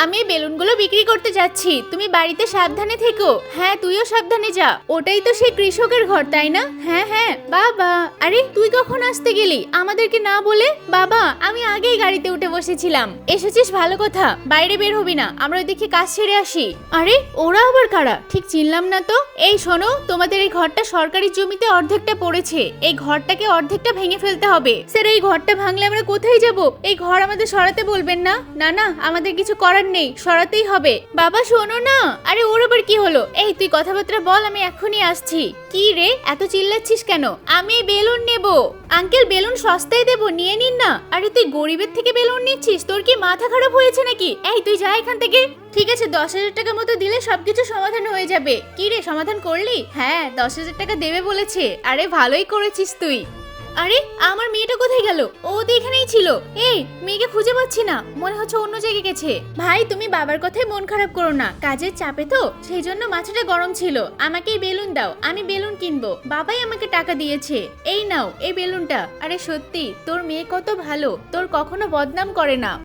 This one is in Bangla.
আমি এই বেলুনগুলো বিক্রি করতে যাচ্ছি, তুমি বাড়িতে সাবধানে থেকো। হ্যাঁ, তুইও সাবধানে যা। ওটাই তো সেই কৃষকের ঘর, তাই না? হ্যাঁ হ্যাঁ। বাবা, আরে তুই কখন আসতে গেলি আমাদেরকে না বলে? বাবা, আমি আগেই গাড়িতে উঠে বসেছিলাম। এসেছিস, ভালো কথা। বাইরে বের হবি না, আমরা ওইদিকে কাজ সেরে আসি। আরে ওরা আবার কারা? ঠিক চিনলাম না তো। এই শোনো, তোমাদের এই ঘরটা সরকারি জমিতে অর্ধেকটা পড়েছে, এই ঘরটাকে অর্ধেকটা ভেঙে ফেলতে হবে। স্যার, এই ঘরটা ভাঙলে আমরা কোথায় যাব? এই ঘর আমাদের সরাতে বলবেন না? না না, আমাদের কিছু করার নেই, সরাতেই হবে। বাবা শোনো না। আরে ওর আবার কি হলো? এই তুই কথাবার্তা বল, আমি এখনই আসছি। কি রে, এত চিল্লাচ্ছিস কেন? আমি বেলুন নেব। আঙ্কেল, বেলুন সস্তায় দেবো, নিয়ে নিন না। আরে তুই গরিবের থেকে বেলুন নিচ্ছিস? তোর কি মাথা খারাপ হয়েছে নাকি? এই তুই যা এখান থেকে। ঠিক আছে, 10,000 টাকা মতো দিলে সবকিছু সমাধান হয়ে যাবে। কি রে, সমাধান করলি? হ্যাঁ, 10,000 টাকা দেবে বলেছে। আরে ভালোই করেছিস তুই। আরে আমার মেয়েটা কোথায় গেল? ও তো এখানেই ছিল। এই মেয়েকে খুঁজে পাচ্ছি না, মনে হচ্ছে অন্য জায়গায় গেছে। ভাই, তুমি বাবার কথায় মন খারাপ করো না, কাজের চাপে তো সেই জন্য মাথাটা গরম ছিল। আমাকে এই বেলুন দাও, আমি বেলুন কিনবো। বাবাই আমাকে টাকা দিয়েছে। এই নাও এই বেলুনটা। আরে সত্যি তোর মেয়ে কত ভালো, তোর কখনো বদনাম করে না।